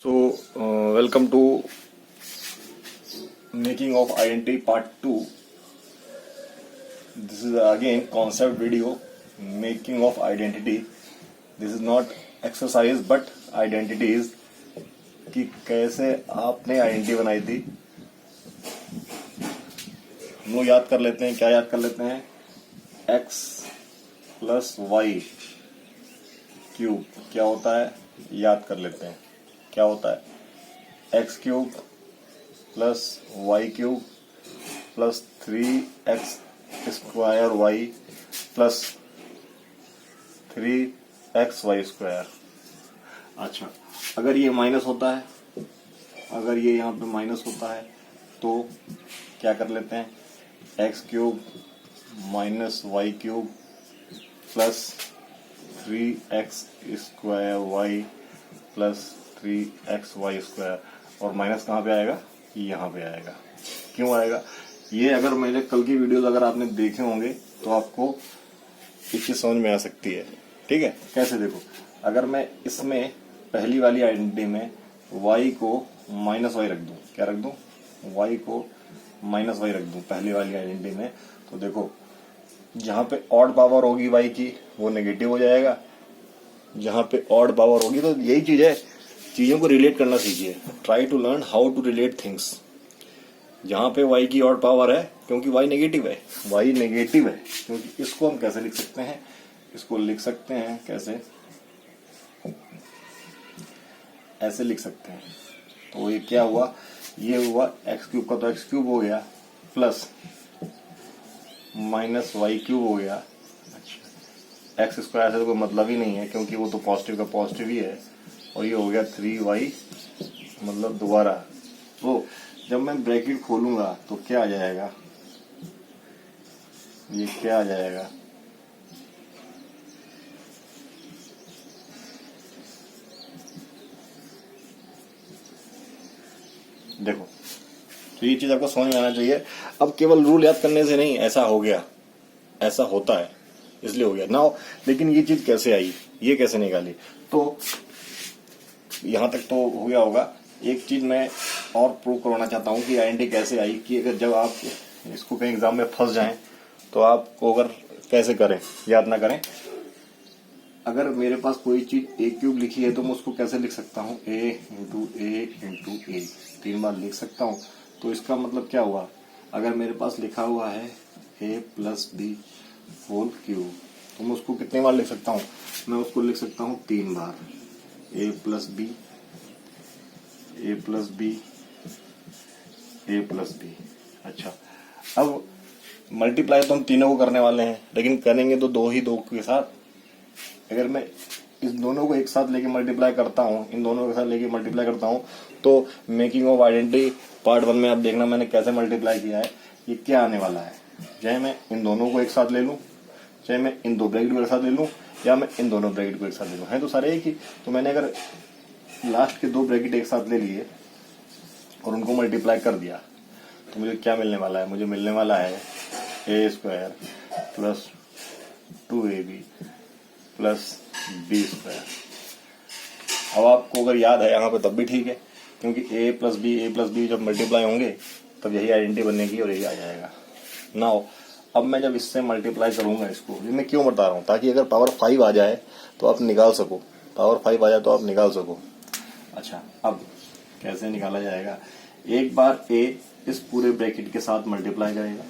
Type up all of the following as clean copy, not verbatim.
So, welcome to making of identity part 2. This is again concept video, making of identity. This is not exercise but identity is कि कैसे आपने identity बनाई थी। हम लोग याद कर लेते हैं, क्या याद कर लेते हैं, x प्लस वाई क्यूब क्या होता है याद कर लेते हैं। क्या होता है x cube plus y cube plus 3x square y plus 3x Y square. अच्छा, अगर ये माइनस होता है, अगर ये यहाँ पे माइनस होता है तो क्या कर लेते हैं, x cube minus y cube plus 3x square y plus 3x Y square. और माइनस कहाँ पे आएगा, यहाँ पे आएगा। क्यों आएगा, ये अगर मेरे कल की वीडियोस अगर आपने देखे होंगे तो आपको एक चीज समझ में आ सकती है। ठीक है, कैसे देखो, अगर मैं इसमें पहली वाली आइडेंटिटी में y को माइनस वाई रख दूं, क्या रख दूं, y को माइनस वाई रख दूं पहली वाली आइडेंटिटी में, तो देखो जहां पे ऑड पावर होगी y की वो नेगेटिव हो जाएगा। जहां पे ऑड पावर होगी, तो यही चीज है, चीजों को रिलेट करना सीखिए। Try to learn how to relate things. जहां पे y की ऑड पावर है, क्योंकि y नेगेटिव है, y नेगेटिव है, क्योंकि इसको हम कैसे लिख सकते हैं, इसको लिख सकते हैं कैसे, ऐसे लिख सकते हैं। तो ये क्या हुआ, ये हुआ एक्स क्यूब का तो एक्स क्यूब हो गया प्लस माइनस वाई क्यूब हो गया। अच्छा, एक्स स्क्वायर से तो कोई मतलब ही नहीं है, क्योंकि वो तो पॉजिटिव का पॉजिटिव ही है। और ये हो गया 3y, मतलब दोबारा। तो जब मैं ब्रैकेट खोलूंगा तो क्या आ जाएगा, ये क्या आ जाएगा, देखो। तो ये चीज आपको समझ में आना चाहिए। अब केवल रूल याद करने से नहीं, ऐसा हो गया, ऐसा होता है इसलिए हो गया ना। लेकिन ये चीज कैसे आई, ये कैसे निकाली, तो यहां तक तो हो गया होगा। एक चीज मैं और प्रूव करवाना चाहता हूं कि आइडेंटिटी कैसे आई, कि अगर जब आप इसको कहीं एग्जाम में फंस जाएं तो आपको अगर कैसे करें, याद ना करें। अगर मेरे पास कोई चीज ए क्यूब लिखी है तो मैं उसको कैसे लिख सकता हूँ, ए इंटू ए 3 बार लिख सकता हूँ। तो इसका मतलब क्या हुआ, अगर मेरे पास लिखा हुआ है ए प्लस बी होल क्यूब, तो मैं उसको कितने बार लिख सकता हूँ, मैं उसको लिख सकता हूँ 3 बार, ए प्लस बी, ए प्लस बी, ए प्लस बी। अच्छा, अब मल्टीप्लाई तो हम तीनों को करने वाले हैं, लेकिन करेंगे तो दो के साथ। अगर मैं इस दोनों को एक साथ लेके मल्टीप्लाई करता हूँ, इन दोनों के साथ लेके मल्टीप्लाई करता हूँ, तो मेकिंग ऑफ आइडेंटिटी पार्ट 1 में आप देखना मैंने कैसे मल्टीप्लाई किया है। ये क्या आने वाला है, चाहे मैं इन दोनों को एक साथ ले लूं, चाहे मैं इन दो ब्रैकेट को एक साथ ले लूं, या मैं इन दोनों ब्रैकेट को एक साथ ले लूं, है तो सारे एक ही। तो मैंने अगर लास्ट के 2 ब्रैकेट एक साथ ले लिए और उनको मल्टीप्लाई कर दिया, तो मुझे क्या मिलने वाला है, मुझे मिलने वाला है a square plus 2ab plus b square. अब आपको अगर याद है यहाँ पे तब भी ठीक है, क्योंकि ए प्लस बी जब मल्टीप्लाई होंगे तब यही आइडेंटिटी बनेगी और यही आ जाएगा ना। अब मैं जब इससे मल्टीप्लाई करूंगा इसको, ये मैं क्यों बता रहा हूँ, ताकि अगर पावर 5 आ जाए तो आप निकाल सको, पावर 5 आ जाए तो आप निकाल सको। अच्छा, अब कैसे निकाला जाएगा, एक बार ए इस पूरे ब्रैकेट के साथ मल्टीप्लाई करेगा,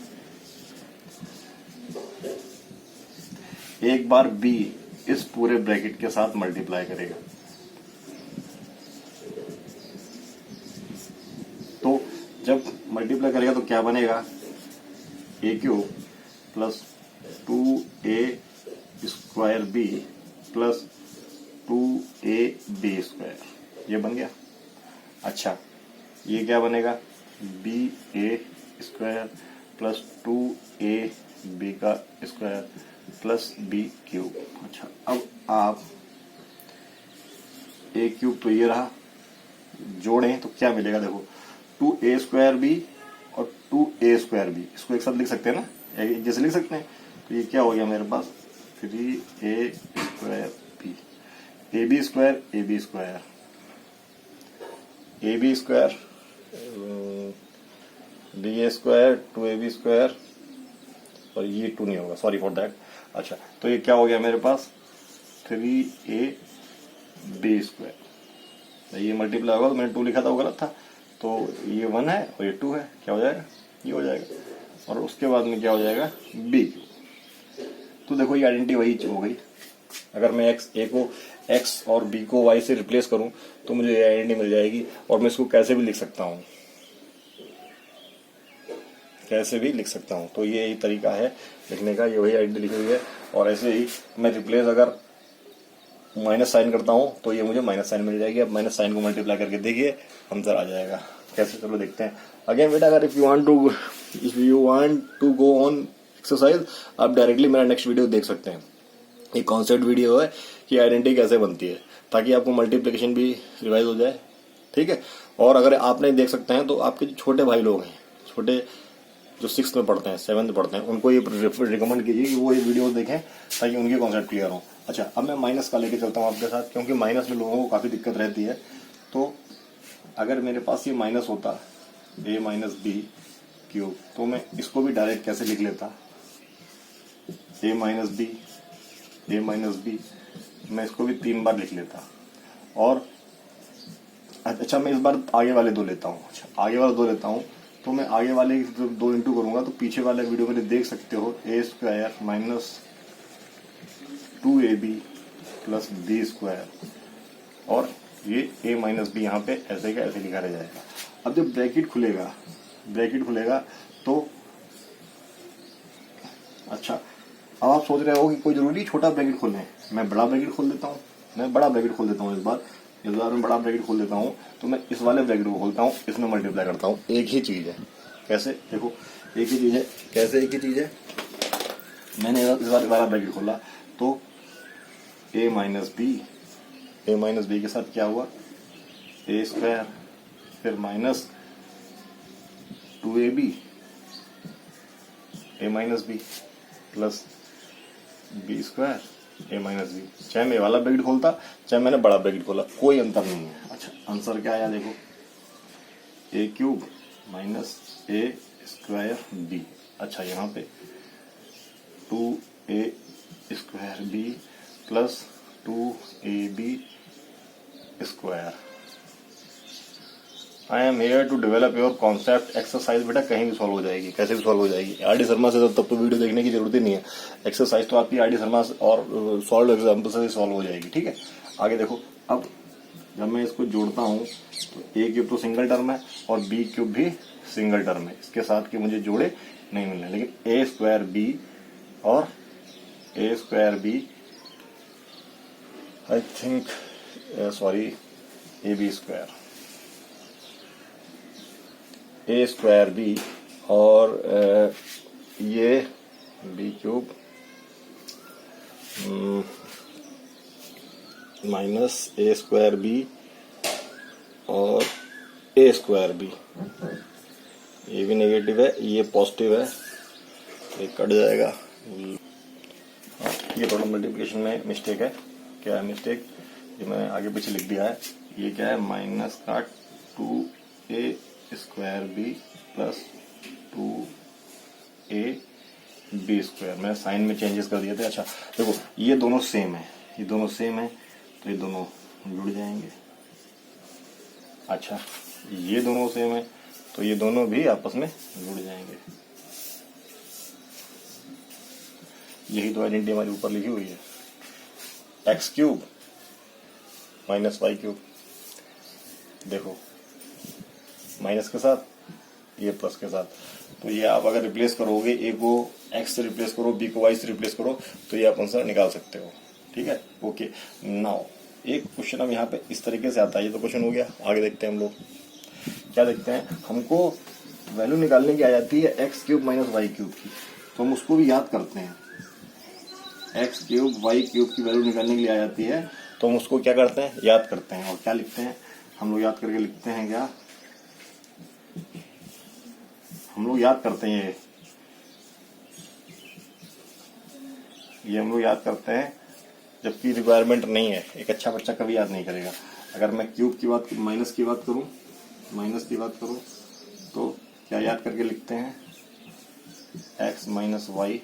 एक बार बी इस पूरे ब्रैकेट के साथ मल्टीप्लाई करेगा। तो जब मल्टीप्लाई करेगा तो क्या बनेगा, a cube plus 2a square b plus 2ab square, ये बन गया। अच्छा, ये क्या बनेगा, बी ए स्क्वायर प्लस 2ab का स्क्वायर प्लस बी क्यूब। अच्छा, अब आप ए क्यूब तो ये रहा, जोड़ें तो क्या मिलेगा, देखो 2a स्क्वायर बी और 2a स्क्वायर बी, इसको एक साथ लिख सकते हैं ना, एक जैसे लिख सकते हैं। तो ये क्या हो गया मेरे पास, 3a square B, A B square AB square BA square 2AB square, और ये 2 नहीं होगा, सॉरी फॉर दैट। अच्छा, तो ये क्या हो गया मेरे पास 3AB स्क्वायर। ये मल्टीप्लाई होगा तो मैंने 2 लिखा था वो गलत था, तो ये 1 है और ये 2 है, क्या हो जाएगा, ये हो जाएगा। और उसके बाद में क्या हो जाएगा B। तो देखो ये आइडेंटिटी वही हो गई। अगर मैं A को X और B को Y से रिप्लेस करूं तो मुझे ये आइडेंटिटी मिल जाएगी। और मैं इसको कैसे भी लिख सकता हूं, कैसे भी लिख सकता हूं। तो ये तरीका है लिखने का, ये वही आइडेंटिटी लिखी हुई है। और ऐसे ही मैं रिप्लेस अगर माइनस साइन करता हूं तो ये मुझे माइनस साइन मिल जाएगी। अब माइनस साइन को मल्टीप्लाई करके देखिए आंसर आ जाएगा कैसे, चलो देखते हैं। अगेन बेटा, अगर if you want to go on exercise, आप डायरेक्टली मेरा नेक्स्ट वीडियो देख सकते हैं। एक कॉन्सेप्ट वीडियो है कि आइडेंटिटी कैसे बनती है, ताकि आपको मल्टीप्लिकेशन भी रिवाइज हो जाए, ठीक है। और अगर आप नहीं देख सकते हैं तो आपके जो छोटे भाई लोग हैं, छोटे जो 6th में पढ़ते हैं, 7th में पढ़ते हैं, उनको ये रिकमेंड कीजिए कि वो ये वीडियो देखें ताकि उनके कॉन्सेप्ट क्लियर हो। अच्छा, अब मैं माइनस का लेके चलता हूँ आपके साथ, क्योंकि माइनस में लोगों को काफ़ी दिक्कत रहती है। तो अगर मेरे पास ये माइनस होता A माइनस B क्यूब, तो मैं इसको भी डायरेक्ट कैसे लिख लेता, A माइनस B, मैं इसको भी 3 बार लिख लेता। और अच्छा, मैं इस बार आगे वाले 2 लेता हूँ। अच्छा, आगे वाले 2 लेता हूँ, तो मैं आगे वाले 2 इंटू करूंगा तो पीछे वाले वीडियो में देख सकते हो A square minus 2AB plus B square, और ये A माइनस B यहाँ पे ऐसे का ऐसे लिखा रह जाएगा। अब जब ब्रैकेट खुलेगा तो अच्छा, अब आप सोच रहे हो कि कोई जरूरी छोटा ब्रैकेट खोलें, मैं बड़ा ब्रैकेट खोल देता हूँ। मैं बड़ा ब्रैकेट खोल देता हूँ इस बार मैं बड़ा ब्रैकेट खोल देता हूँ। तो मैं इस वाले ब्रैकेट को खोलता हूँ, इसमें मल्टीप्लाई करता हूँ। एक ही चीज है, कैसे, देखो एक ही चीज है, कैसे एक ही चीज है। मैंने इस बार वाला ब्रैकेट खोला तो A माइनस बी के साथ क्या हुआ, A स्क्वायर, फिर minus 2AB A minus B plus B square A minus B. चाहे मैं वाला ब्रैकेट खोलता, चाहे मैंने बड़ा ब्रैकेट खोला, कोई अंतर नहीं है। अच्छा, आंसर क्या आया देखो, A cube minus A square B। अच्छा, यहाँ पे 2A square B plus 2AB square. I am here to develop your concept. Exercise बेटा कहीं भी सॉल्व हो जाएगी, कैसे भी सॉल्व हो जाएगी। आर डी शर्मा से तब तो वीडियो देखने की जरूरत ही नहीं है। एक्सरसाइज तो आपकी आर डी शर्मा और सॉल्व एग्जाम्पल से सॉल्व हो जाएगी, ठीक है। आगे देखो, अब जब मैं इसको जोड़ता हूँ तो A क्यूब तो सिंगल टर्म है और B क्यूब भी सिंगल टर्म है, इसके साथ के मुझे जोड़े नहीं मिलने। लेकिन A स्क्वायर B और A square B, I think sorry AB square, A square B और ये B cube minus A square B और A स्क्वायर B। ये भी नेगेटिव है, ये पॉजिटिव है, ये कट जाएगा। ये थोड़ा मल्टीप्लिकेशन में मिस्टेक है। क्या है मिस्टेक, ये मैंने आगे पीछे लिख दिया है। ये क्या है, माइनस का 2A square B plus 2AB square. मैंने साइन में चेंजेस कर दिए थे। अच्छा देखो, ये दोनों सेम है, ये दोनों सेम है तो ये दोनों जुड़ जाएंगे। अच्छा, ये दोनों सेम है तो ये दोनों भी आपस में जुड़ जाएंगे। यही तो आइडेंटिटी हमारी ऊपर लिखी हुई है, x cube minus y cube. देखो, माइनस के साथ ये प्लस के साथ, तो ये आप अगर रिप्लेस करोगे, ए को एक्स से रिप्लेस करो, बी को वाई से रिप्लेस करो, तो ये आप आंसर निकाल सकते हो, ठीक है। ओके, नाउ एक क्वेश्चन अब यहाँ पे इस तरीके से आता है। ये तो क्वेश्चन हो गया, आगे देखते हैं हम लोग क्या देखते हैं। हमको वैल्यू निकालने की आ जाती है x cube minus y cube की, तो हम उसको भी याद करते हैं। एक्स क्यूब वाई क्यूब की वैल्यू निकालने के लिए आ जाती है, तो हम उसको क्या करते हैं, याद करते हैं। और क्या लिखते हैं हम लोग, याद करके लिखते हैं क्या, हम लोग याद करते हैं ये हम लोग याद करते हैं, जबकि रिक्वायरमेंट नहीं है। एक अच्छा बच्चा कभी याद नहीं करेगा। अगर मैं क्यूब की बात, माइनस की बात करूं माइनस की बात करूं तो क्या याद करके लिखते हैं, x माइनस वाई।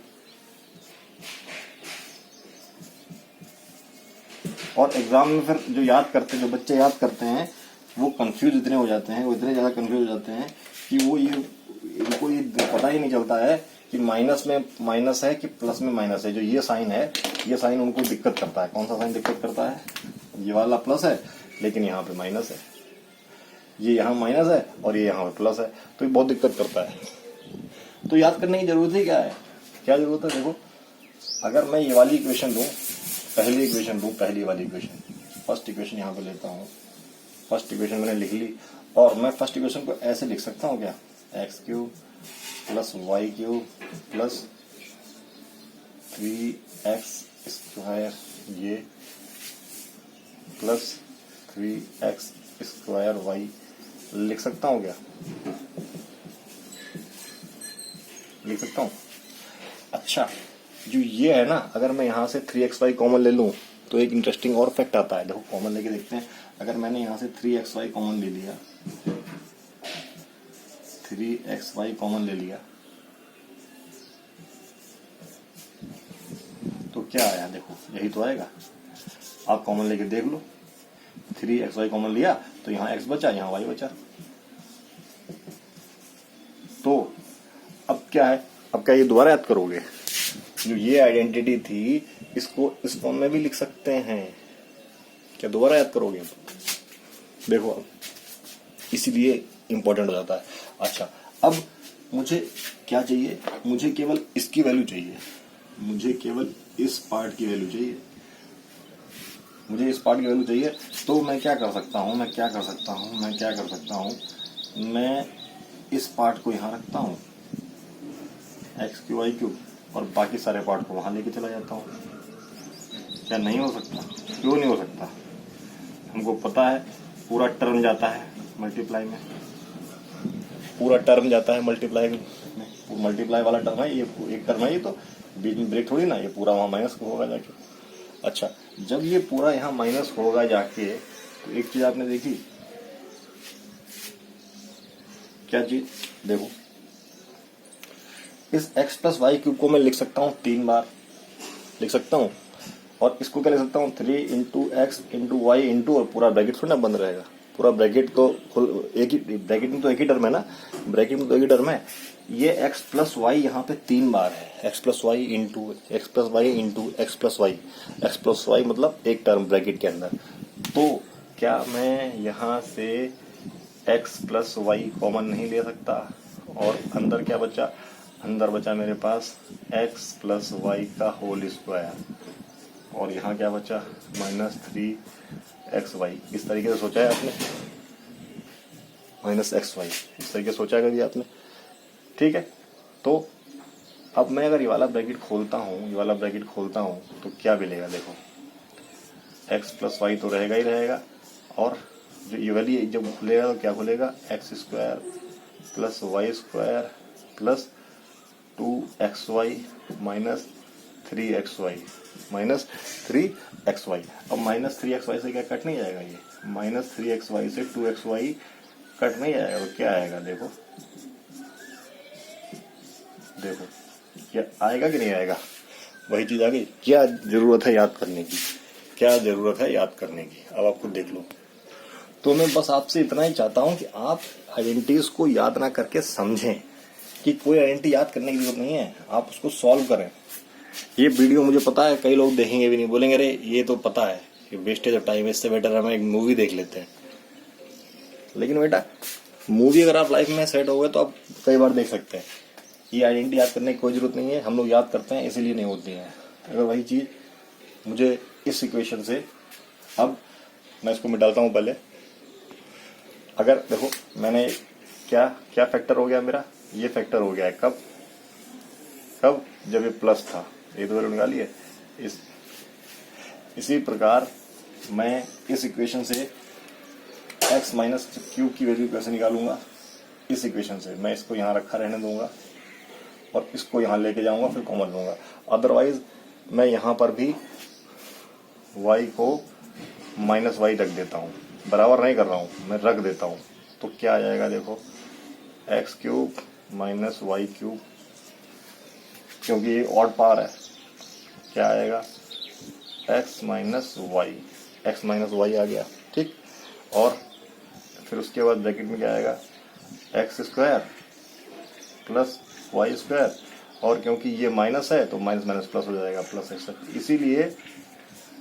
और एग्जाम में फिर जो बच्चे याद करते हैं वो कंफ्यूज इतने हो जाते हैं, वो इतने ज्यादा कंफ्यूज हो जाते हैं कि वो इनको ये पता ही नहीं चलता है कि माइनस में माइनस है कि प्लस में माइनस है। जो ये साइन है, ये साइन उनको दिक्कत करता है। कौन सा साइन दिक्कत करता है? ये वाला प्लस है लेकिन यहाँ पे माइनस है, ये यहाँ माइनस है और ये यहाँ पे प्लस है, तो ये बहुत दिक्कत करता है। तो याद करने की जरूरत ही क्या है? क्या जरूरत है? देखो, अगर मैं ये वाली इक्वेशन दूं, पहली वाली इक्वेशन, फर्स्ट इक्वेशन यहाँ पे लेता हूँ। फर्स्ट इक्वेशन मैंने लिख ली और मैं फर्स्ट इक्वेशन को ऐसे लिख सकता हूँ क्या, x cube plus y cube plus 3x square ये प्लस 3x स्क्वायर वाई लिख सकता हूँ क्या? लिख सकता हूँ। अच्छा, जो ये है ना, अगर मैं यहाँ से 3xy कॉमन ले लूँ तो एक इंटरेस्टिंग और फैक्ट आता है। देखो कॉमन लेके देखते हैं। अगर मैंने यहाँ से 3xy कॉमन ले लिया, 3xy कॉमन ले लिया तो क्या आया? देखो यही तो आएगा। आप कॉमन लेके देख लो, 3xy कॉमन लिया तो यहाँ x बचा, यहाँ y बचा। तो अब क्या है? अब क्या ये दोबारा याद करोगे? जो ये आइडेंटिटी थी इसको इस फॉर्म में भी लिख सकते हैं। क्या दोबारा याद करोगे? देखो अब इसीलिए इंपॉर्टेंट हो जाता है। अच्छा, अब मुझे क्या चाहिए? मुझे केवल इसकी वैल्यू चाहिए, मुझे केवल इस पार्ट की वैल्यू चाहिए, मुझे इस पार्ट की वैल्यू चाहिए। तो मैं क्या कर सकता हूँ, मैं इस पार्ट को यहाँ रखता हूँ एक्स क्यू वाई क्यू और बाकी सारे पार्ट को वहां लेके चला जाता हूँ। क्या नहीं हो सकता? क्यों नहीं हो सकता? हमको पता है पूरा टर्म जाता है मल्टीप्लाई में, पूरा टर्म जाता है मल्टीप्लाई में, मल्टीप्लाई वाला टर्म है ये, एक टर्म है ये, तो बीच में ब्रेक थोड़ी ना, ये पूरा वहां माइनस होगा जाके। अच्छा, जब ये पूरा यहाँ माइनस होगा जाके तो एक चीज आपने देखी, क्या चीज? देखो, इस x प्लस वाई क्यूब को मैं लिख सकता हूँ 3 बार लिख सकता हूँ, और इसको क्या लिख सकता हूँ 3 into x into y into, और पूरा ब्रैकेट थोड़ा बंद रहेगा, पूरा ब्रैकेट तो एक ही ब्रैकेट में तो एक ही टर्म है ना, ब्रैकेट में तो एक ही टर्म है। ये x प्लस वाई यहाँ पे 3 बार है, x plus y into x plus y into x plus y मतलब एक टर्म ब्रैकेट के अंदर। तो क्या मैं यहाँ से x प्लस वाई कॉमन नहीं ले सकता? और अंदर क्या बचा? अंदर बचा मेरे पास x प्लस वाई का होल स्क्वायर, और यहाँ क्या बचा? Minus 3xy। इस तरीके से सोचा है आपने? माइनस xy इस तरीके से सोचा है कभी आपने? ठीक है, तो अब मैं अगर ये वाला ब्रैकेट खोलता हूँ तो क्या मिलेगा? देखो, x प्लस वाई तो रहेगा ही रहेगा, और जो ये वाली जब खुलेगा तो क्या खुलेगा? X square plus y square plus 2xy minus 3xy minus 3xy। अब माइनस 3xy से क्या कट नहीं जाएगा? ये माइनस 3xy से 2xy कट नहीं जाएगा, तो क्या आएगा? देखो देखो क्या आएगा कि नहीं आएगा? वही चीज आ गई। क्या जरूरत है याद करने की? क्या जरूरत है याद करने की? अब आप खुद देख लो। तो मैं बस आपसे इतना ही चाहता हूं कि आप आइडेंटिटीज को याद ना करके समझें कि कोई आइडेंटिटी याद करने की जरूरत नहीं है, आप उसको सॉल्व करें। ये वीडियो मुझे पता है कई लोग देखेंगे भी नहीं, बोलेंगे अरे ये तो पता है, ये वेस्टेज ऑफ टाइम, इससे बेटर हम एक मूवी देख लेते हैं। लेकिन बेटा, मूवी अगर आप लाइफ में सेट हो गए तो आप कई बार देख सकते हैं। ये आइडेंटिटी याद करने की कोई जरूरत नहीं है, हम लोग याद करते हैं इसीलिए नहीं होती है। अगर वही चीज मुझे इस इक्वेशन से, अब मैं इसको मिटाता हूं पहले। अगर देखो मैंने क्या क्या फैक्टर हो गया मेरा? ये फैक्टर हो गया है कब? जब ये प्लस था, ये दो वैल्यू निकाली है। इसी प्रकार मैं इस इक्वेशन से x माइनस क्यूब की वैल्यू कैसे निकालूंगा? इस इक्वेशन से मैं इसको यहाँ रखा रहने दूंगा और इसको यहाँ लेके जाऊंगा, फिर कॉमन लूंगा। अदरवाइज मैं यहाँ पर भी y को माइनस वाई रख देता हूँ, बराबर नहीं कर रहा हूँ, मैं रख देता हूँ। तो क्या आ जाएगा देखो, x cube minus y cube, क्योंकि ये ऑड पावर है, क्या आएगा एक्स माइनस वाई आ गया, ठीक। और फिर उसके बाद ब्रैकेट में क्या आएगा, x square plus y square, और क्योंकि ये माइनस है तो माइनस माइनस प्लस हो जाएगा, प्लस एक्स। इसीलिए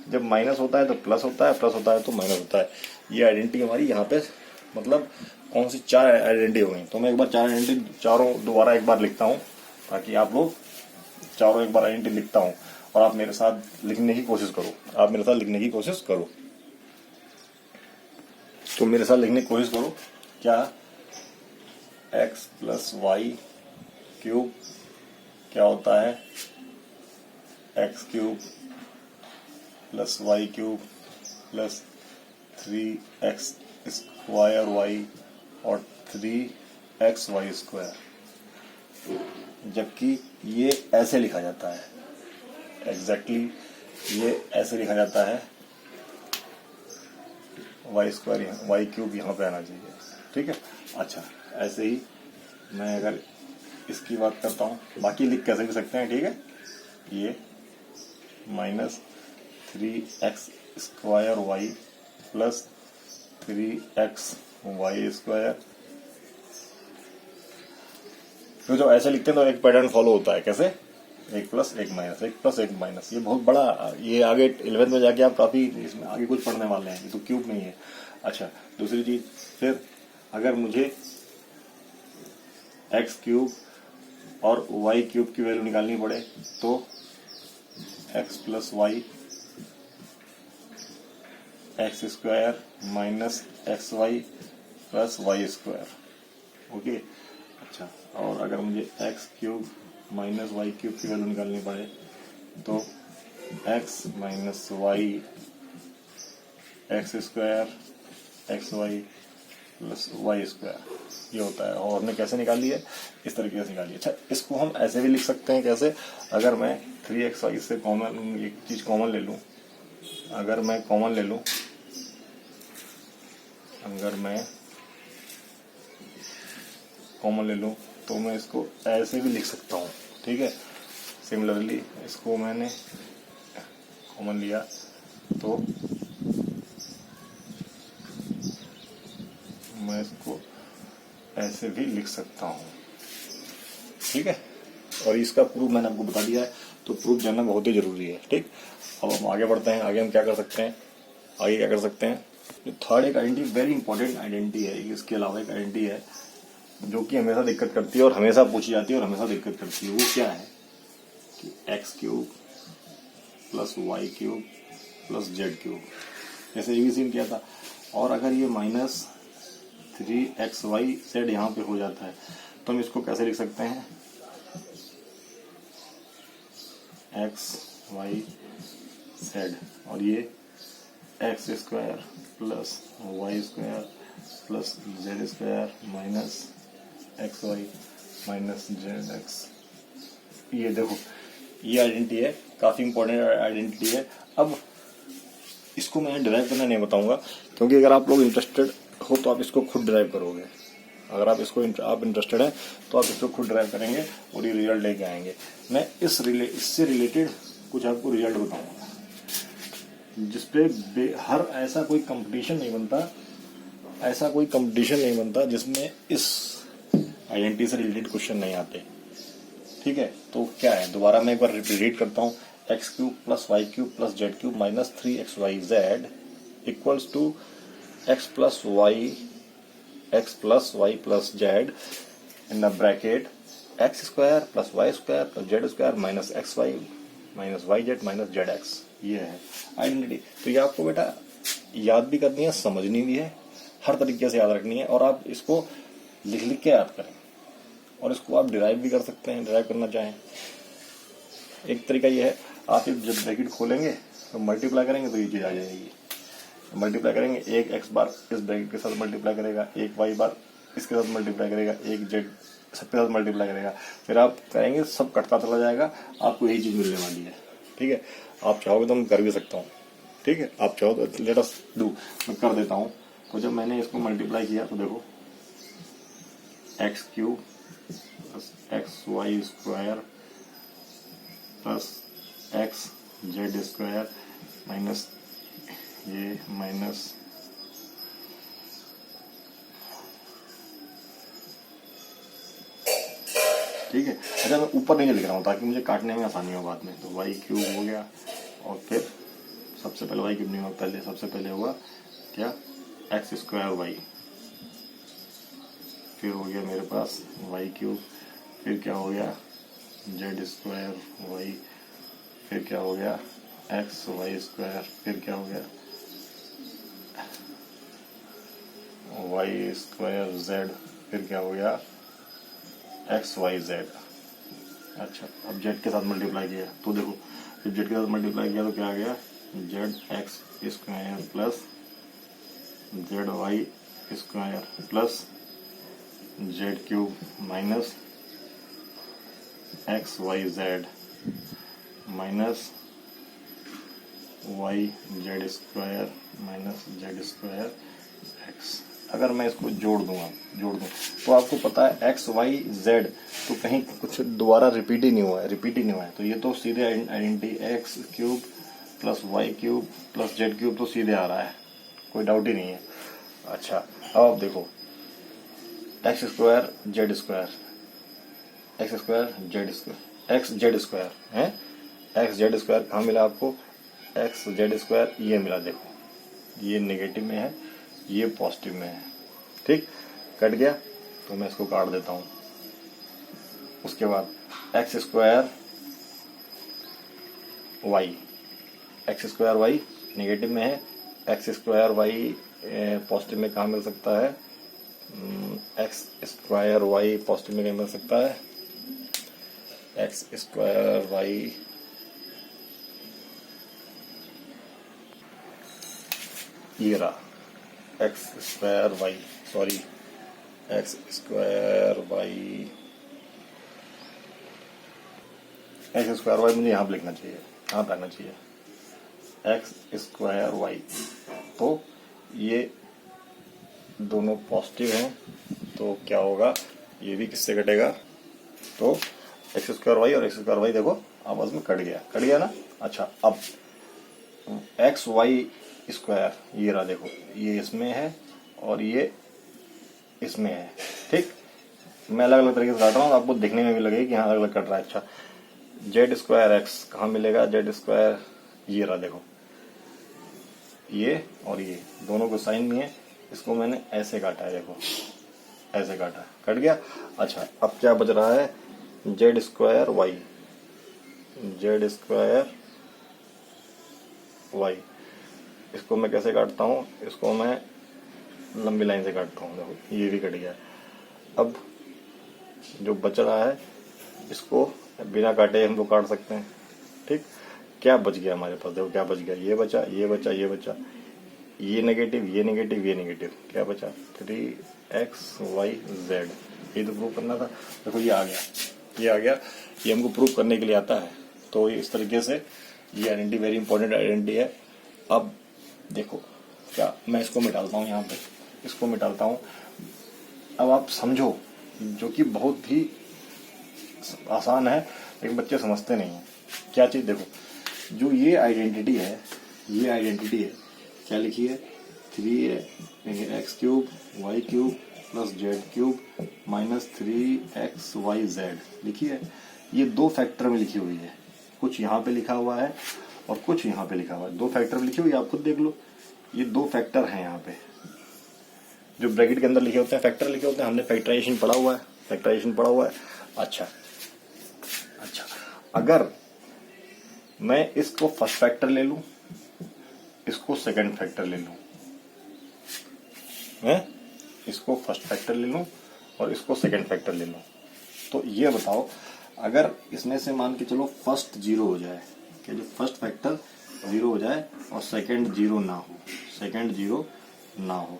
जब माइनस होता है तो प्लस होता है, प्लस होता है तो माइनस होता है। ये आइडेंटिटी हमारी यहाँ पे मतलब कौन सी 4 आइडेंटिटी हो गई। तो मैं एक बार 4 आइडेंटिटी चारों दोबारा एक बार लिखता हूँ, ताकि आप लोग चारों एक बार आइडेंटिटी लिखता हूँ और आप मेरे साथ लिखने की कोशिश करो। तो मेरे साथ लिखने की कोशिश करो। क्या, एक्स प्लस वाई क्यूब क्या होता है, x cube plus y cube plus 3x square y और 3x वाई स्क्वायर। जबकि ये ऐसे लिखा जाता है, एग्जैक्टली ये ऐसे लिखा जाता है, वाई स्क्वायर वाई क्यूब यहाँ पे आना चाहिए, ठीक है। अच्छा, ऐसे ही मैं अगर इसकी बात करता हूँ, बाकी लिख कैसे भी सकते हैं, ठीक है। ये minus 3x square y plus 3x Y square. तो जो ऐसे लिखते हैं तो एक पैटर्न फॉलो होता है, कैसे, 1 प्लस 1 माइनस, 1 प्लस 1 माइनस। ये बहुत बड़ा, ये आगे 11th में जाके आप काफी इसमें आगे कुछ पढ़ने वाले हैं, ये तो क्यूब नहीं है। अच्छा, दूसरी चीज, फिर अगर मुझे एक्स क्यूब और वाई क्यूब की वैल्यू निकालनी पड़े तो x plus y x square minus x y plus y square, okay. अच्छा, और अगर मुझे x cube minus y cube की वैल्यू निकालनी पड़े तो x minus y x square x y plus y square, ये होता है। और हमने कैसे निकाली है, इस तरीके से निकाली है। अच्छा, इसको हम ऐसे भी लिख सकते हैं, कैसे, अगर मैं 3x वाई से कॉमन एक चीज कॉमन ले लूं, अगर मैं कॉमन ले लूं तो मैं इसको ऐसे भी लिख सकता हूं, ठीक है। सिमिलरली इसको मैंने कॉमन लिया तो मैं इसको ऐसे भी लिख सकता हूं, ठीक है। और इसका प्रूफ मैंने आपको बता दिया है, तो प्रूफ जानना बहुत ही जरूरी है, ठीक। अब हम आगे बढ़ते हैं। आगे हम क्या कर सकते हैं, जो थर्ड एक आइडेंटिटी, वेरी इंपॉर्टेंट आइडेंटिटी है, इसके अलावा एक आइडेंटिटी है जो कि हमेशा दिक्कत करती है और हमेशा पूछी जाती है और हमेशा दिक्कत करती है। वो क्या है कि x cube plus y cube plus z cube, जैसे एबीसी में किया था। और अगर ये माइनस 3xy जेड यहाँ पे हो जाता है तो हम इसको कैसे लिख सकते हैं, एक्स वाई जेड, और ये x square plus y square plus z square minus x y minus z x. ये देखो, ये आइडेंटिटी है, काफी इंपॉर्टेंट आइडेंटिटी है। अब इसको मैं डिराइव करना नहीं बताऊंगा, क्योंकि अगर आप लोग इंटरेस्टेड हो तो आप इसको खुद डिराइव करोगे। अगर आप आप इंटरेस्टेड हैं तो आप इसको खुद डिराइव करेंगे और ये रिजल्ट लेके आएंगे। मैं इससे रिलेटेड कुछ आपको रिजल्ट बताऊंगा, जिसपे हर ऐसा कोई कंपटीशन नहीं बनता जिसमें इस आइडेंटिटी से रिलेटेड क्वेश्चन नहीं आते, ठीक है। तो क्या है, दोबारा मैं एक बार रिपीट करता हूँ, x cube plus y cube plus z cube minus 3xyz equals to x plus y plus z in the bracket x square plus y square plus z square minus x y minus y z minus z x. ये है identity. तो ये आपको बेटा याद भी करनी है, समझनी भी है, हर तरीके से याद रखनी है, और आप इसको लिख के याद करें, और इसको आप डिराइव भी कर सकते हैं, डिराइव करना चाहें। एक तरीका ये है, आप जब ब्रैकेट खोलेंगे तो मल्टीप्लाई करेंगे तो ये चीज आ जाएगी। मल्टीप्लाई करेंगे, एक एक्स बार इस ब्रैकेट के साथ मल्टीप्लाई करेगा, एक वाई बार इसके साथ मल्टीप्लाई करेगा, एक जेड सबके साथ मल्टीप्लाई करेगा, फिर आप करेंगे, सब कटता चला जाएगा, आपको यही चीज मिलने वाली है, ठीक है। आप चाहोगे तो मैं कर भी सकता हूँ, ठीक है। आप चाहो तो लेट अस डू, मैं कर देता हूँ। तो जब मैंने इसको मल्टीप्लाई किया तो देखो x cube plus x y square plus x z square minus ये माइनस ठीक है। अच्छा मैं ऊपर नहीं लिख रहा हूँ ताकि मुझे काटने में आसानी हो बाद में। तो वाई क्यूब हो गया और फिर सबसे पहले वाई क्यूब नहीं हुआ, पहले सबसे पहले हुआ क्या एक्स स्क्वायर वाई, फिर हो गया मेरे पास वाई क्यूब, फिर क्या हो गया जेड स्क्वायर वाई, फिर क्या हो गया एक्स वाई स्क्वायर, फिर क्या हो गया वाई स्क्वायर जेड, फिर क्या हो गया एक्स वाई जेड। अच्छा अब जेड के साथ मल्टीप्लाई किया तो देखो जब जेड के साथ मल्टीप्लाई किया तो क्या आ गया z x square plus z y square plus z cube minus x y z minus y z square minus z square x. अगर मैं इसको जोड़ दूं तो आपको पता है एक्स वाई जेड तो कहीं कुछ दोबारा रिपीट ही नहीं हुआ है, तो ये तो सीधे identity x cube plus y cube plus z cube तो सीधे आ रहा है, कोई डाउट ही नहीं है। अच्छा अब आप देखो x square Z square x square Z square x z square है, एक्स जेड स्क्वायर कहाँ मिला आपको एक्स जेड स्क्वायर ये मिला, देखो ये नेगेटिव में है ये पॉजिटिव में है, ठीक कट गया तो मैं इसको काट देता हूं। उसके बाद एक्स स्क्वायर वाई नेगेटिव में है, एक्स स्क्वायर वाई पॉजिटिव में कहाँ मिल सकता है एक्स स्क्वायर वाई पॉजिटिव में कहाँ मिल सकता है एक्स स्क्वायर वाई ये रहा x square y x square y मुझे यहाँ पे लिखना चाहिए, यहाँ पे आना चाहिए एक्स स्क्वायर वाई। तो ये दोनों पॉजिटिव हैं तो क्या होगा ये भी किससे कटेगा तो एक्स स्क्वायर वाई और एक्स स्क्वायर वाई देखो आपस में कट गया ना। अच्छा अब एक्स वाई स्क्वायर ये रहा देखो ये इसमें है और ये इसमें है, ठीक मैं अलग अलग तरीके से काट रहा हूँ आपको देखने में भी लगेगा कि हाँ अलग अलग कट रहा है। अच्छा जेड स्क्वायर एक्स कहाँ मिलेगा जेड स्क्वायर ये रहा देखो ये और ये दोनों को साइन में है, इसको मैंने ऐसे काटा है देखो ऐसे काटा कट गया। अच्छा अब क्या बच रहा है जेड स्क्वायर वाई, इसको मैं कैसे काटता हूँ इसको मैं लंबी लाइन से काटता हूँ देखो ये भी कट गया। अब जो बच रहा है इसको बिना काटे हम लोग काट सकते हैं, ठीक क्या बच गया हमारे पास देखो क्या बच गया ये नेगेटिव क्या बचा 3xy z, ये तो प्रूव करना था देखो ये आ गया ये हमको प्रूव करने के लिए आता है। तो इस तरीके से ये आइडेंटिटी वेरी इंपॉर्टेंट आइडेंटिटी है। अब देखो क्या मैं इसको मिटाता हूँ यहाँ पे इसको मिटाता हूँ। अब आप समझो जो कि बहुत ही आसान है लेकिन बच्चे समझते नहीं हैं क्या चीज़। देखो जो ये आइडेंटिटी है क्या लिखी है 3x cube y cube plus z cube minus 3xyz लिखी है। ये दो फैक्टर में लिखी हुई है, कुछ यहाँ पे लिखा हुआ है और कुछ यहाँ पे लिखा हुआ है, दो फैक्टर में लिखी हुई है आप खुद देख लो। ये दो फैक्टर हैं यहाँ पे जो ब्रैकेट के अंदर लिखे होते हैं फैक्टर लिखे होते हैं, हमने फैक्टराइजेशन पढ़ा हुआ है। अच्छा अगर मैं इसको फर्स्ट फैक्टर ले लूं इसको सेकंड फैक्टर ले लूं इसको फर्स्ट फैक्टर ले लूं और इसको सेकंड फैक्टर ले लूं तो ये बताओ अगर इसमें से मान के चलो फर्स्ट जीरो हो जाए कि जो फर्स्ट फैक्टर जीरो हो जाए और सेकंड जीरो ना हो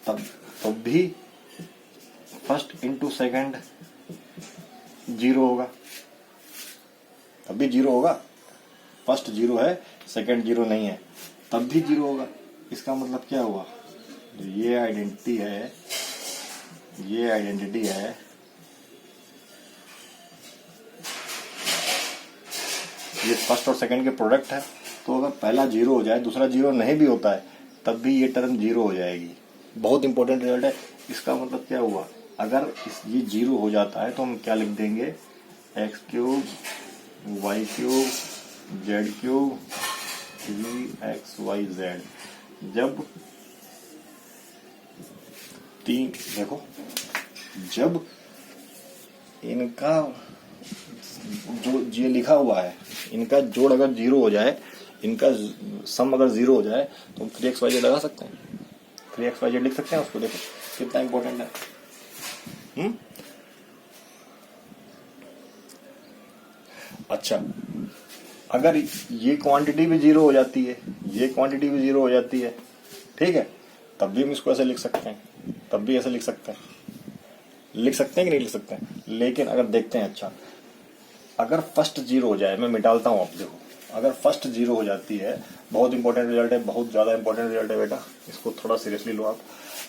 तब भी फर्स्ट इंटू सेकंड जीरो होगा, तब भी जीरो होगा। फर्स्ट जीरो है सेकंड जीरो नहीं है तब भी जीरो होगा। इसका मतलब क्या हुआ ये आइडेंटिटी है, ये आइडेंटिटी है, ये फर्स्ट और सेकंड के प्रोडक्ट है। तो अगर पहला जीरो हो जाए, दूसरा जीरो नहीं भी होता है, तब भी ये टर्म जीरो हो जाएगी। बहुत इंपॉर्टेंट रिजल्ट है। इसका मतलब क्या हुआ, अगर ये जीरो हो जाता है तो हम क्या लिख देंगे, x cube y cube z cube 3xyz। जब तीन, देखो, जब इनका जो ये लिखा हुआ है, इनका जोड़ अगर जीरो हो जाए, इनका सम अगर जीरो हो जाए, तो हम 3xyz लगा सकते हैं, 3xyz लिख सकते हैं उसको। देखो कितना इंपॉर्टेंट है। अच्छा, अगर ये क्वांटिटी भी जीरो हो जाती है, ये क्वांटिटी भी जीरो हो जाती है, ठीक है, तब भी हम इसको ऐसे लिख सकते हैं, तब भी ऐसे लिख सकते हैं, लिख सकते हैं कि नहीं लिख सकते हैं। लेकिन अगर देखते हैं, अच्छा, अगर फर्स्ट जीरो हो जाए, मैं मिटालता हूं, आप देखो, अगर फर्स्ट जीरो हो जाती है, बहुत इंपॉर्टेंट रिजल्ट है, बहुत ज्यादा इंपॉर्टेंट रिजल्ट है बेटा, इसको थोड़ा सीरियसली लो आप।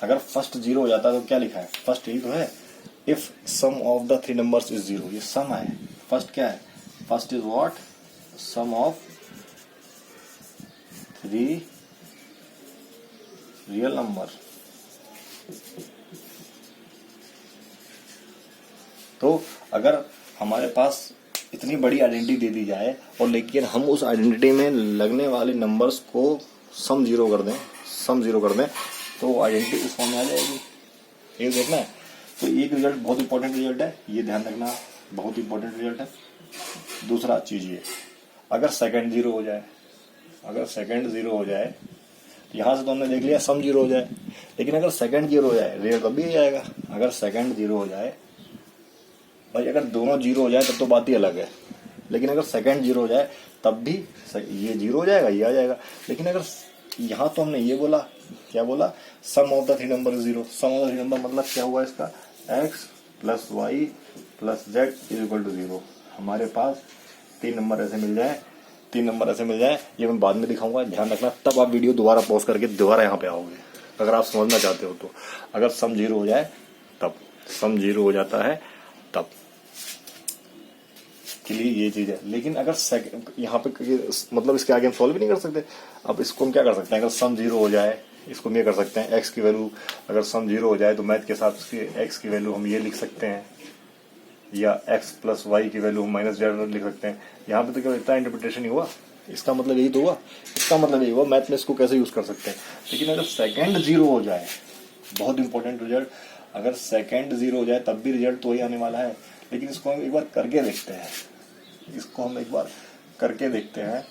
अगर फर्स्ट जीरो हो जाता है तो क्या लिखा है, फर्स्ट यही तो है, if sum of the three numbers is zero, ये सम है। फर्स्ट क्या है, first is what, sum of three real number. तो अगर हमारे पास इतनी बड़ी आइडेंटिटी दे दी जाए और लेकिन हम उस आइडेंटिटी में लगने वाले नंबर्स को सम जीरो कर दें, सम जीरो कर दें, तो आइडेंटिटी उस फॉर्म में आ जाएगी। ये देखना है। तो एक रिजल्ट बहुत इंपॉर्टेंट रिजल्ट है, ये ध्यान रखना, बहुत इंपॉर्टेंट रिजल्ट है। दूसरा चीज ये, अगर सेकंड जीरो हो जाए, अगर सेकंड जीरो हो जाए, यहां से तो हमने देख लिया सम जीरो हो जाए, लेकिन अगर सेकंड जीरो हो जाए, रिजल्ट तब भी आएगा। अगर सेकंड जीरो हो जाए भाई, अगर दोनों जीरो हो जाए तब तो बात ही अलग है, लेकिन अगर सेकंड जीरो हो जाए तब भी ये जीरो हो जाएगा, ये आ जाएगा। लेकिन अगर यहाँ तो हमने ये बोला, क्या बोला, sum of the three number is zero. Sum of the three number मतलब क्या हुआ इसका, x plus y plus z is equal to zero. हमारे पास तीन नंबर ऐसे मिल जाए, तीन नंबर ऐसे मिल जाए, ये मैं बाद में दिखाऊंगा, ध्यान रखना। तब आप वीडियो दोबारा पॉज करके दोबारा यहाँ पे आओगे, अगर आप समझना चाहते हो तो। अगर सम जीरो हो जाए तब, सम जीरो हो जाता है तब के लिए ये चीज है। लेकिन अगर यहाँ पे मतलब इसके आगे हम सॉल्व भी नहीं कर सकते। अब इसको हम क्या कर सकते हैं, अगर सम जीरो हो जाए, इसको हम ये कर सकते हैं, एक्स की वैल्यू अगर सम जीरो हो जाए तो मैथ के साथ उसकी एक्स की वैल्यू हम ये लिख सकते हैं, या एक्स प्लस वाई की वैल्यू हम माइनस जेड लिख सकते हैं। यहाँ पे तो क्या इतना इंटरप्रिटेशन ही हुआ, इसका मतलब यही तो हुआ, इसका मतलब यही हुआ, मैथ में इसको कैसे यूज कर सकते हैं। लेकिन अगर सेकेंड जीरो हो जाए, बहुत इंपॉर्टेंट रिजल्ट, अगर सेकेंड जीरो हो जाए तब भी रिजल्ट तो ही आने वाला है। लेकिन इसको हम एक बार करके देखते हैं, इसको हम एक बार करके देखते हैं।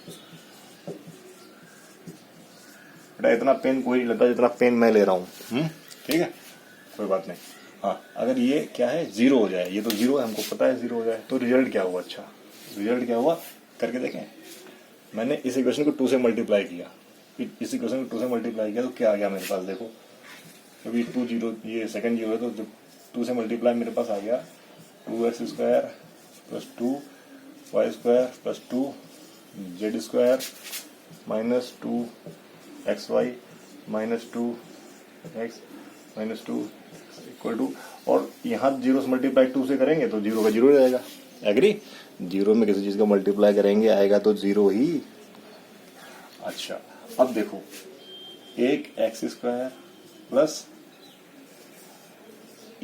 बेटा इतना पेन कोई नहीं लेता जितना पेन मैं ले रहा हूँ, ठीक है, कोई बात नहीं। हाँ, अगर ये क्या है, जीरो हो जाए, ये तो जीरो है, हमको पता है जीरो हो जाए, तो रिजल्ट क्या हुआ, अच्छा रिजल्ट क्या हुआ करके देखें। मैंने इस इक्वेशन को 2 से मल्टीप्लाई किया, इस इक्वेशन को 2 से मल्टीप्लाई किया तो क्या आ गया मेरे पास, देखो, क्योंकि 2 जीरो, ये सेकंड जीरो है, तो 2 से मल्टीप्लाई मेरे पास आ गया 2x square plus 2 y square plus 2 z square minus 2 x y minus 2 x minus 2 equal to, और यहाँ जीरो से मल्टीप्लाई 2 से करेंगे तो जीरो का जीरो रहेगा। एग्री, जीरो में किसी चीज का मल्टीप्लाई करेंगे आएगा तो जीरो ही। अच्छा, अब देखो, एक एक्स स्क्वायर प्लस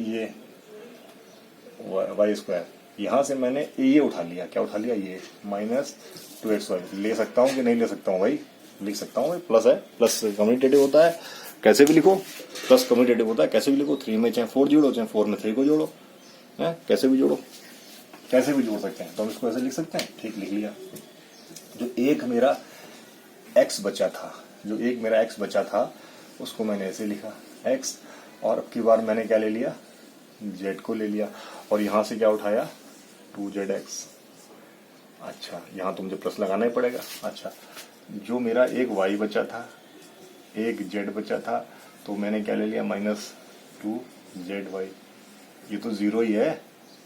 ये वाई स्क्वायर, यहां से मैंने ये उठा लिया, क्या उठा लिया, ये माइनस 2xy। ले सकता हूं कि नहीं ले सकता हूं भाई, लिख सकता हूं भाई, प्लस है, प्लस कम्यूटेटिव होता है, कैसे भी लिखो, प्लस कम्यूटेटिव होता है, कैसे भी लिखो। 3 में चाहे 4 जोड़ो, चाहे 4 में 3 को जोड़ो, है कैसे भी जोड़ो, कैसे भी जोड़ सकते हैं। तो हम इसको ऐसे लिख सकते हैं, ठीक, लिख लिया। जो एक मेरा x बचा था, जो एक मेरा x बचा था, उसको मैंने ऐसे लिखा x, और अब की बार मैंने क्या ले लिया, z को ले लिया, और यहां से क्या उठाया 2zx। अच्छा, यहां तो मुझे प्लस लगाना ही पड़ेगा। अच्छा, जो मेरा एक y बचा था, एक z बचा था, तो मैंने क्या ले लिया, -2zy। ये तो जीरो ही है,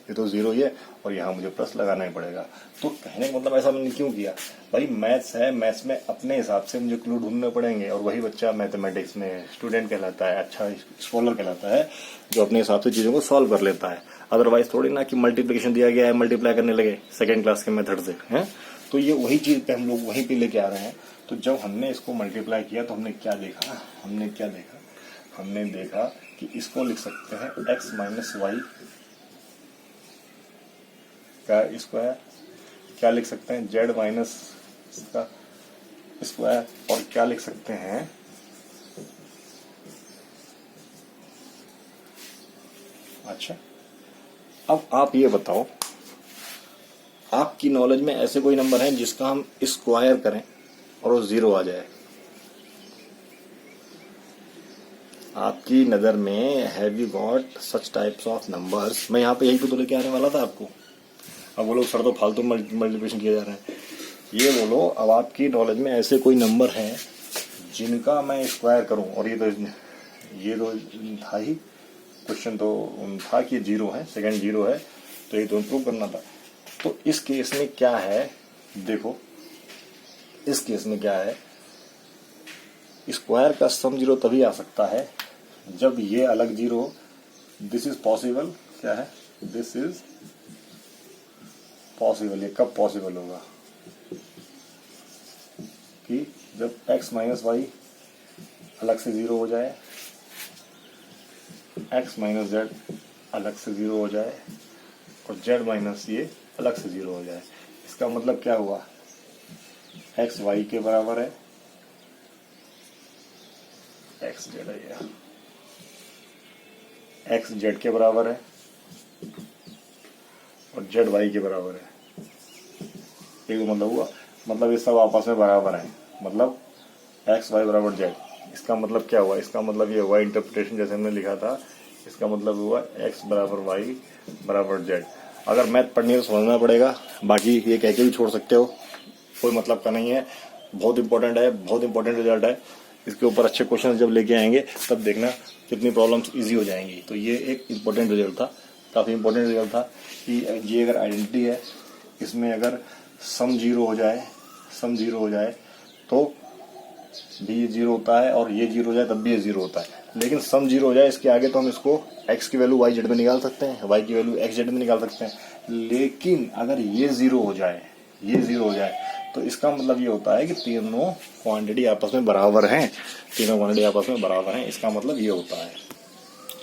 ये तो 0 ही है और यहाँ मुझे प्लस लगाना ही पड़ेगा। तो कहने का मतलब ऐसा मैंने क्यों किया भाई, मैथ्स है, मैथ्स में अपने हिसाब से मुझे क्लू ढूंढने पड़ेंगे और वही बच्चा मैथमेटिक्स में स्टूडेंट कहलाता है, अच्छा स्कॉलर कहलाता है, जो अपने हिसाब से चीज़ों को सॉल्व कर लेता है। अदरवाइज थोड़ी ना कि मल्टीप्लिकेशन दिया गया है मल्टीप्लाई करने लगे सेकेंड क्लास के मेथड से हैं। तो ये वही चीज़ पे हम लोग वहीं पे लेके आ रहे हैं। तो जब हमने इसको मल्टीप्लाई किया तो हमने क्या देखा, हमने देखा कि इसको लिख सकते हैं x माइनस वाई का स्क्वायर, क्या लिख सकते हैं z माइनस इसका स्क्वायर, और क्या लिख सकते हैं अच्छा। अब आप ये बताओ, आपकी नॉलेज में ऐसे कोई नंबर है जिसका हम स्क्वायर करें और वो 0 आ जाए? आपकी नज़र में have you got such types of numbers? मैं यहाँ पे यही तो लेके आने वाला था आपको। अब बोलो सर तो फालतू मल्टीप्लिकेशन किया जा रहा है। ये बोलो अब आपकी नॉलेज में ऐसे कोई नंबर हैं जिनका मैं स्क्वायर करूं, और ये तो था ही, क्वेश्चन तो था कि 0 है, सेकंड 0 है, तो ये तो इम्प्रूव करना था। तो इस केस में क्या है, देखो इस केस में क्या है, स्क्वायर का सम 0 तभी आ सकता है जब ये अलग 0, दिस इज पॉसिबल, क्या है दिस इज पॉसिबल। ये कब पॉसिबल होगा कि जब x माइनस वाई अलग से 0 हो जाए, x माइनस जेड अलग से 0 हो जाए और z माइनस ये अलग से 0 हो जाए। इसका मतलब क्या हुआ, x वाई के बराबर है, x जेड है, x जेड के बराबर है और जेड वाई के बराबर है। एक मतलब हुआ, मतलब ये सब आपस में बराबर है, मतलब एक्स वाई बराबर जेड। इसका मतलब क्या हुआ, इसका मतलब ये हुआ इंटरप्रिटेशन जैसे हमने लिखा था, इसका मतलब हुआ एक्स बराबर वाई बराबर जेड। अगर मैथ पढ़नी है तो समझना पड़ेगा, बाकी ये कह के भी छोड़ सकते हो, कोई मतलब का नहीं है। बहुत इंपॉर्टेंट है, बहुत इंपॉर्टेंट रिजल्ट है। इसके ऊपर अच्छे क्वेश्चन जब लेके आएंगे तब देखना कितनी प्रॉब्लम्स इजी हो जाएंगी। तो ये एक इंपॉर्टेंट रिजल्ट था, काफ़ी इंपॉर्टेंट रिजल्ट था कि ये अगर आइडेंटिटी है, इसमें अगर सम 0 हो जाए तो भी ये 0 होता है और ये 0 हो जाए तब भी ये 0 होता है। लेकिन सम 0 हो जाए इसके आगे तो हम इसको x की वैल्यू y जेड में निकाल सकते हैं, y की वैल्यू x जेड में निकाल सकते हैं। लेकिन अगर ये 0 हो जाए तो इसका मतलब ये होता है कि तीनों क्वांटिटी आपस में बराबर हैं, इसका मतलब ये होता है।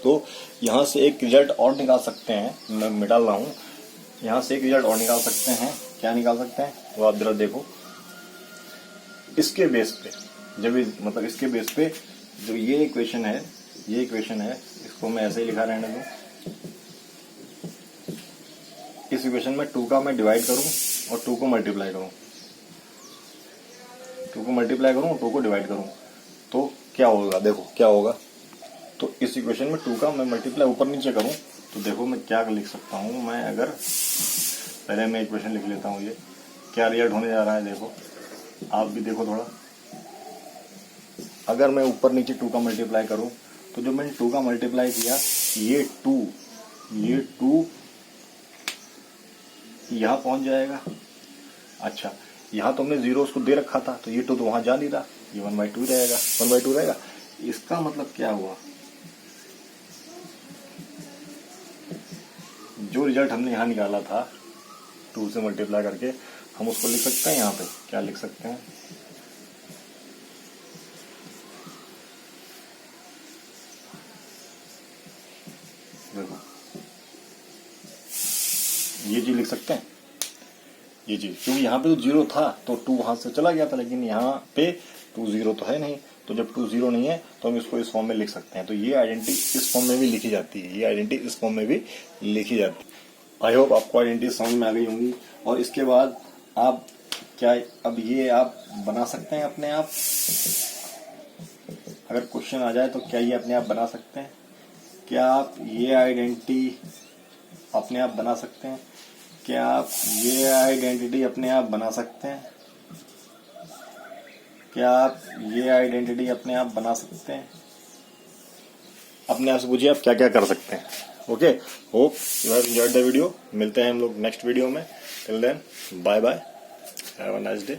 तो यहाँ से एक रिजल्ट और निकाल सकते हैं, मैं मिटा रहा हूँ, यहाँ से एक रिजल्ट और निकाल सकते हैं। क्या निकाल सकते हैं वो आप जरा देखो। इसके बेस पे मतलब इसके बेस पे जो ये इक्वेशन है, इसको मैं ऐसे ही लिखा रहने दूं। इस इक्वेशन में 2 का मैं डिवाइड करूं और 2 को मल्टीप्लाई करूं, 2 को डिवाइड करूं, तो क्या होगा, देखो क्या होगा। तो इस इक्वेशन में 2 का मैं मल्टीप्लाई ऊपर नीचे करूं तो देखो मैं क्या लिख सकता हूं। मैं अगर पहले मैं इक्वेशन लिख लेता हूं, ये क्या रिजल्ट होने जा रहा है, देखो आप भी देखो थोड़ा। अगर मैं ऊपर नीचे 2 का मल्टीप्लाई करूं तो जो मैंने 2 का मल्टीप्लाई किया, ये 2 यहाँ पहुंच जाएगा। अच्छा, यहाँ तो हमने 0 उसको दे रखा था तो ये 2 तो वहां जा नहीं रहा, ये 1/2 रहेगा। इसका मतलब क्या हुआ, जो रिजल्ट हमने यहाँ निकाला था 2 से मल्टीप्लाई करके, हम उसको लिख सकते हैं। यहाँ पे क्या लिख सकते हैं, देखो ये चीज लिख सकते हैं, ये चीज, क्योंकि यहाँ पे तो 0 था तो 2 वहां से चला गया था, लेकिन यहाँ पे 2 0 तो है नहीं, तो जब 2 0 नहीं है तो हम इसको इस फॉर्म में लिख सकते हैं। तो ये आइडेंटिटी इस फॉर्म में भी लिखी जाती है, आई होप आपको आइडेंटिटी समझ में आ गई होंगी। और इसके बाद आप क्या, अब ये आप बना सकते हैं अपने आप, अगर क्वेश्चन आ जाए तो क्या ये अपने आप बना सकते हैं? क्या आप ये आइडेंटिटी अपने आप बना सकते हैं? क्या आप ये आइडेंटिटी अपने आप बना सकते हैं? क्या आप ये आइडेंटिटी अपने आप बना सकते हैं? अपने आप से पूछिए आप क्या क्या कर सकते हैं। Okay, hope you have enjoyed the video. मिलते हैं हम लोग नेक्स्ट वीडियो में। Till then bye bye, have a nice day.